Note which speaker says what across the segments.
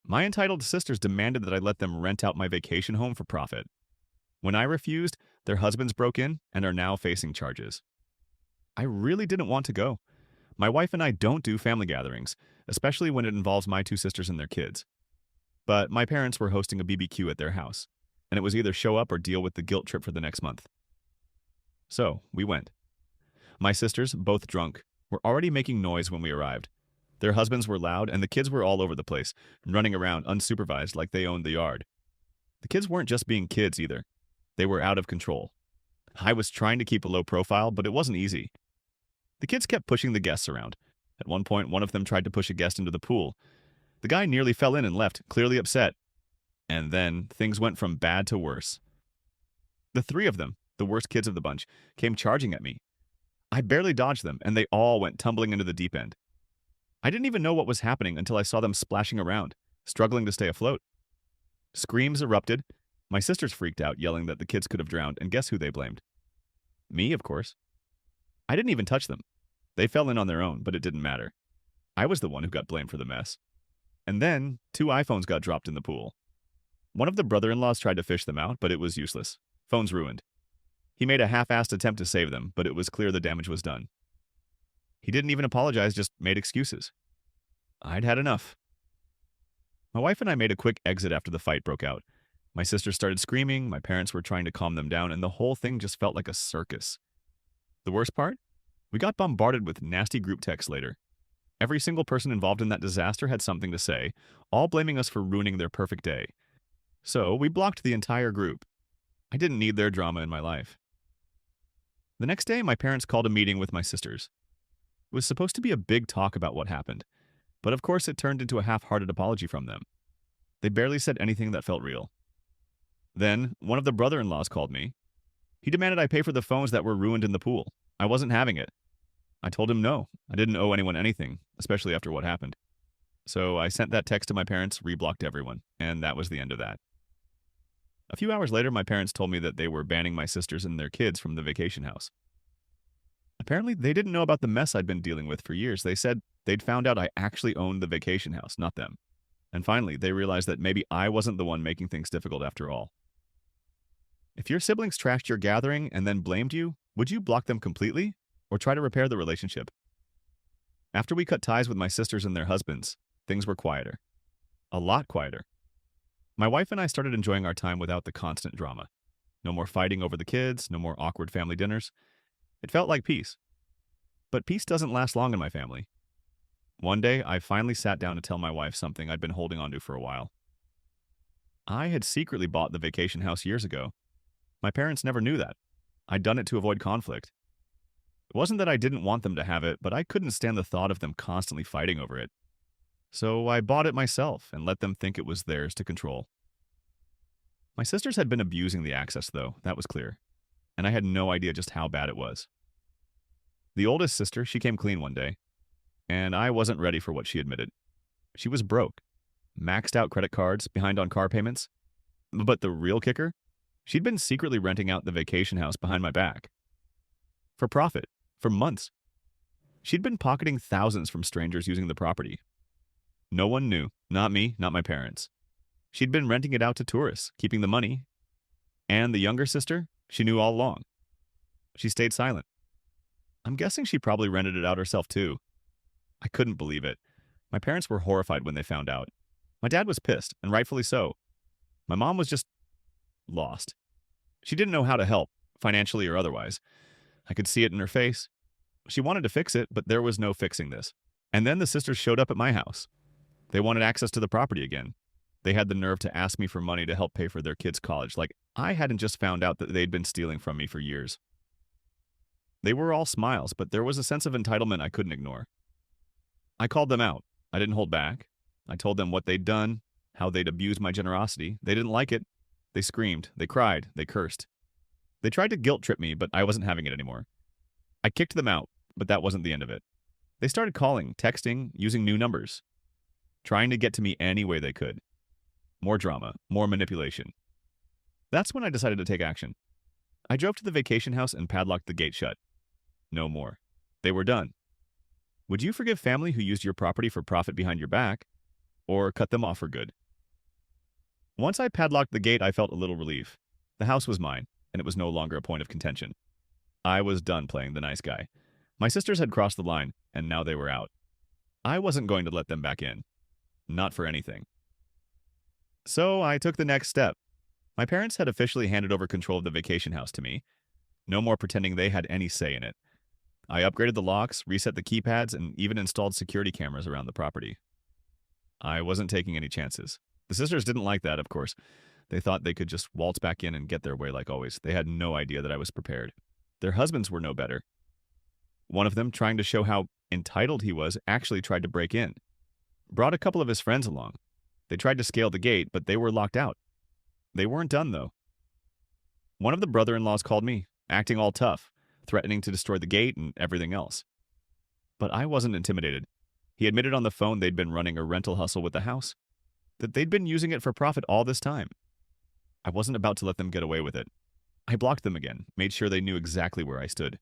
Speaker 1: My entitled sisters demanded that I let them rent out my vacation home for profit. When I refused, their husbands broke in and are now facing charges. I really didn't want to go. My wife and I don't do family gatherings, especially when it involves my two sisters and their kids. But my parents were hosting a BBQ at their house, and it was either show up or deal with the guilt trip for the next month. So, we went. My sisters, both drunk, were already making noise when we arrived. Their husbands were loud, and the kids were all over the place, running around unsupervised like they owned the yard. The kids weren't just being kids either. They were out of control. I was trying to keep a low profile, but it wasn't easy. The kids kept pushing the guests around. At one point, one of them tried to push a guest into the pool. The guy nearly fell in and left, clearly upset. And then things went from bad to worse. The three of them, the worst kids of the bunch, came charging at me. I barely dodged them, and they all went tumbling into the deep end. I didn't even know what was happening until I saw them splashing around, struggling to stay afloat. Screams erupted. My sisters freaked out, yelling that the kids could have drowned, and guess who they blamed? Me, of course. I didn't even touch them. They fell in on their own, but it didn't matter. I was the one who got blamed for the mess. And then, 2 iPhones got dropped in the pool. One of the brother-in-laws tried to fish them out, but it was useless. Phones ruined. He made a half-assed attempt to save them, but it was clear the damage was done. He didn't even apologize, just made excuses. I'd had enough. My wife and I made a quick exit after the fight broke out. My sisters started screaming, my parents were trying to calm them down, and the whole thing just felt like a circus. The worst part? We got bombarded with nasty group texts later. Every single person involved in that disaster had something to say, all blaming us for ruining their perfect day. So we blocked the entire group. I didn't need their drama in my life. The next day, my parents called a meeting with my sisters. It was supposed to be a big talk about what happened, but of course it turned into a half-hearted apology from them. They barely said anything that felt real. Then, one of the brother-in-laws called me. He demanded I pay for the phones that were ruined in the pool. I wasn't having it. I told him no, I didn't owe anyone anything, especially after what happened. So I sent that text to my parents, reblocked everyone, and that was the end of that. A few hours later, my parents told me that they were banning my sisters and their kids from the vacation house. Apparently, they didn't know about the mess I'd been dealing with for years. They said they'd found out I actually owned the vacation house, not them. And finally, they realized that maybe I wasn't the one making things difficult after all. If your siblings trashed your gathering and then blamed you, would you block them completely or try to repair the relationship? After we cut ties with my sisters and their husbands, things were quieter. A lot quieter. My wife and I started enjoying our time without the constant drama. No more fighting over the kids, no more awkward family dinners. It felt like peace. But peace doesn't last long in my family. One day, I finally sat down to tell my wife something I'd been holding onto for a while. I had secretly bought the vacation house years ago. My parents never knew that. I'd done it to avoid conflict. It wasn't that I didn't want them to have it, but I couldn't stand the thought of them constantly fighting over it. So I bought it myself and let them think it was theirs to control. My sisters had been abusing the access, though, that was clear. And I had no idea just how bad it was. The oldest sister, she came clean one day. And I wasn't ready for what she admitted. She was broke. Maxed out credit cards, behind on car payments. But the real kicker? She'd been secretly renting out the vacation house behind my back. For profit. For months. She'd been pocketing thousands from strangers using the property. No one knew. Not me, not my parents. She'd been renting it out to tourists, keeping the money. And the younger sister, she knew all along. She stayed silent. I'm guessing she probably rented it out herself too. I couldn't believe it. My parents were horrified when they found out. My dad was pissed, and rightfully so. My mom was just lost. She didn't know how to help, financially or otherwise. I could see it in her face. She wanted to fix it, but there was no fixing this. And then the sisters showed up at my house. They wanted access to the property again. They had the nerve to ask me for money to help pay for their kids' college, like I hadn't just found out that they'd been stealing from me for years. They were all smiles, but there was a sense of entitlement I couldn't ignore. I called them out. I didn't hold back. I told them what they'd done, how they'd abused my generosity. They didn't like it. They screamed. They cried. They cursed. They tried to guilt trip me, but I wasn't having it anymore. I kicked them out, but that wasn't the end of it. They started calling, texting, using new numbers, trying to get to me any way they could. More drama, more manipulation. That's when I decided to take action. I drove to the vacation house and padlocked the gate shut. No more. They were done. Would you forgive family who used your property for profit behind your back? or cut them off for good. Once I padlocked the gate, I felt a little relief. The house was mine, and it was no longer a point of contention. I was done playing the nice guy. My sisters had crossed the line, and now they were out. I wasn't going to let them back in. Not for anything. So I took the next step. My parents had officially handed over control of the vacation house to me. No more pretending they had any say in it. I upgraded the locks, reset the keypads, and even installed security cameras around the property. I wasn't taking any chances. The sisters didn't like that, of course. They thought they could just waltz back in and get their way like always. They had no idea that I was prepared. Their husbands were no better. One of them, trying to show how entitled he was, actually tried to break in. Brought a couple of his friends along. They tried to scale the gate, but they were locked out. They weren't done, though. One of the brother-in-laws called me, acting all tough, threatening to destroy the gate and everything else. But I wasn't intimidated. He admitted on the phone they'd been running a rental hustle with the house, that they'd been using it for profit all this time. I wasn't about to let them get away with it. I blocked them again, made sure they knew exactly where I stood.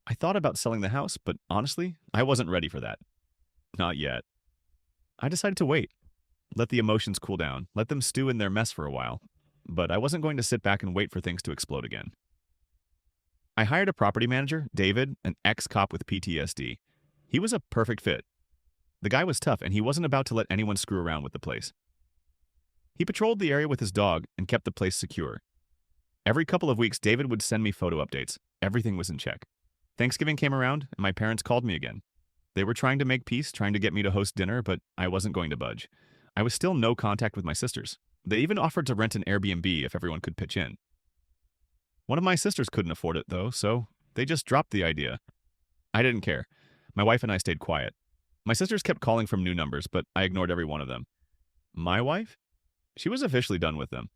Speaker 1: I thought about selling the house, but honestly, I wasn't ready for that. Not yet. I decided to wait. Let the emotions cool down, let them stew in their mess for a while. But I wasn't going to sit back and wait for things to explode again. I hired a property manager, David, an ex-cop with PTSD. He was a perfect fit. The guy was tough, and he wasn't about to let anyone screw around with the place. He patrolled the area with his dog and kept the place secure. Every couple of weeks, David would send me photo updates. Everything was in check. Thanksgiving came around, and my parents called me again. They were trying to make peace, trying to get me to host dinner, but I wasn't going to budge. I was still no contact with my sisters. They even offered to rent an Airbnb if everyone could pitch in. One of my sisters couldn't afford it, though, so they just dropped the idea. I didn't care. My wife and I stayed quiet. My sisters kept calling from new numbers, but I ignored every one of them. My wife? She was officially done with them.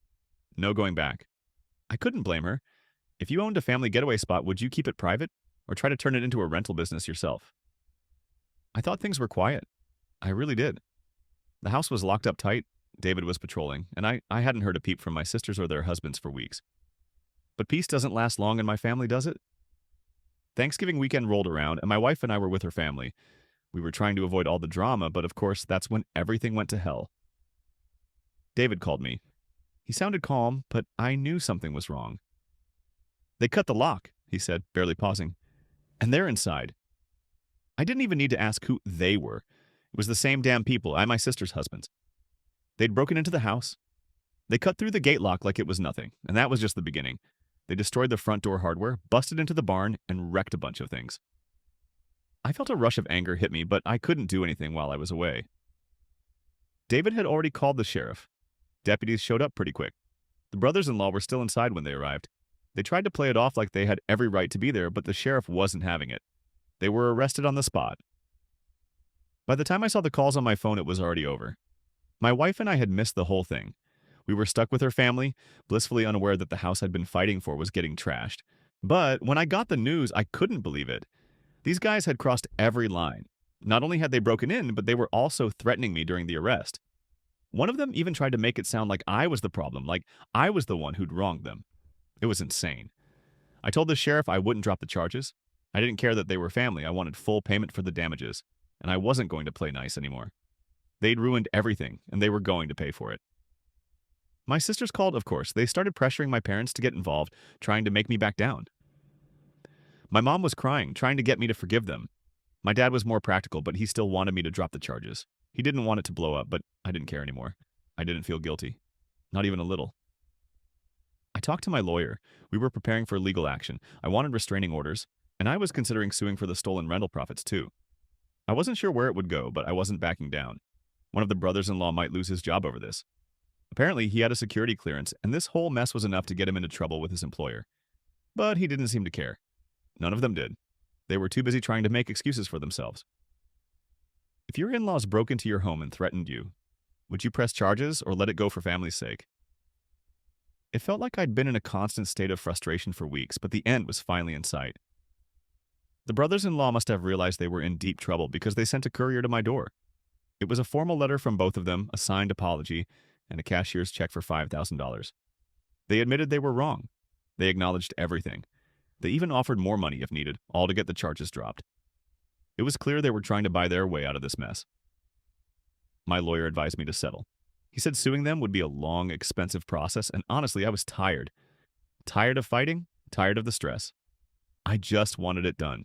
Speaker 1: No going back. I couldn't blame her. If you owned a family getaway spot, would you keep it private or try to turn it into a rental business yourself? I thought things were quiet. I really did. The house was locked up tight, David was patrolling, and I hadn't heard a peep from my sisters or their husbands for weeks. But peace doesn't last long in my family, does it? Thanksgiving weekend rolled around, and my wife and I were with her family. We were trying to avoid all the drama, but of course, that's when everything went to hell. David called me. He sounded calm, but I knew something was wrong. They cut the lock, he said, barely pausing. And they're inside. I didn't even need to ask who they were. It was the same damn people, my sister's husbands. They'd broken into the house. They cut through the gate lock like it was nothing, and that was just the beginning. They destroyed the front door hardware, busted into the barn, and wrecked a bunch of things. I felt a rush of anger hit me, but I couldn't do anything while I was away. David had already called the sheriff. Deputies showed up pretty quick. The brothers-in-law were still inside when they arrived. They tried to play it off like they had every right to be there, but the sheriff wasn't having it. They were arrested on the spot. By the time I saw the calls on my phone, it was already over. My wife and I had missed the whole thing. We were stuck with her family, blissfully unaware that the house I'd been fighting for was getting trashed. But when I got the news, I couldn't believe it. These guys had crossed every line. Not only had they broken in, but they were also threatening me during the arrest. One of them even tried to make it sound like I was the problem, like I was the one who'd wronged them. It was insane. I told the sheriff I wouldn't drop the charges. I didn't care that they were family. I wanted full payment for the damages, and I wasn't going to play nice anymore. They'd ruined everything, and they were going to pay for it. My sisters called, of course. They started pressuring my parents to get involved, trying to make me back down. My mom was crying, trying to get me to forgive them. My dad was more practical, but he still wanted me to drop the charges. He didn't want it to blow up, but I didn't care anymore. I didn't feel guilty. Not even a little. I talked to my lawyer. We were preparing for legal action. I wanted restraining orders, and I was considering suing for the stolen rental profits too. I wasn't sure where it would go, but I wasn't backing down. One of the brothers-in-law might lose his job over this. Apparently, he had a security clearance, and this whole mess was enough to get him into trouble with his employer. But he didn't seem to care. None of them did. They were too busy trying to make excuses for themselves. If your in-laws broke into your home and threatened you, would you press charges or let it go for family's sake? It felt like I'd been in a constant state of frustration for weeks, but the end was finally in sight. The brothers-in-law must have realized they were in deep trouble because they sent a courier to my door. It was a formal letter from both of them, a signed apology, and a cashier's check for $5,000. They admitted they were wrong. They acknowledged everything. They even offered more money if needed, all to get the charges dropped. It was clear they were trying to buy their way out of this mess. my lawyer advised me to settle. He said suing them would be a long, expensive process, and honestly, I was tired. Tired of fighting, tired of the stress. I just wanted it done.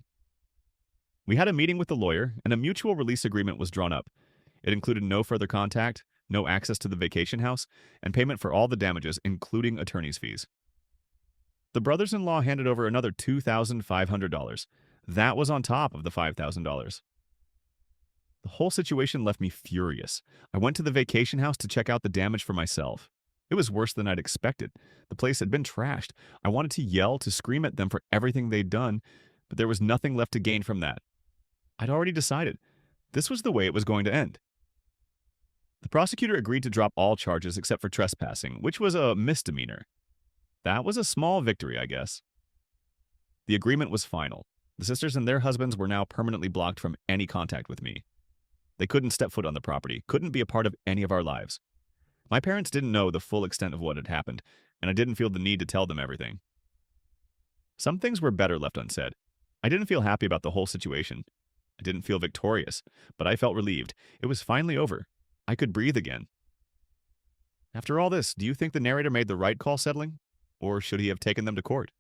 Speaker 1: We had a meeting with the lawyer, and a mutual release agreement was drawn up. It included no further contact, no access to the vacation house, and payment for all the damages, including attorney's fees. The brothers in law handed over another $2,500. That was on top of the $5,000. The whole situation left me furious. I went to the vacation house to check out the damage for myself. It was worse than I'd expected. The place had been trashed. I wanted to yell, to scream at them for everything they'd done, but there was nothing left to gain from that. I'd already decided. This was the way it was going to end. The prosecutor agreed to drop all charges except for trespassing, which was a misdemeanor. That was a small victory, I guess. The agreement was final. The sisters and their husbands were now permanently blocked from any contact with me. They couldn't step foot on the property, couldn't be a part of any of our lives. My parents didn't know the full extent of what had happened, and I didn't feel the need to tell them everything. Some things were better left unsaid. I didn't feel happy about the whole situation. I didn't feel victorious, but I felt relieved. It was finally over. I could breathe again. After all this, do you think the narrator made the right call settling? Or should he have taken them to court?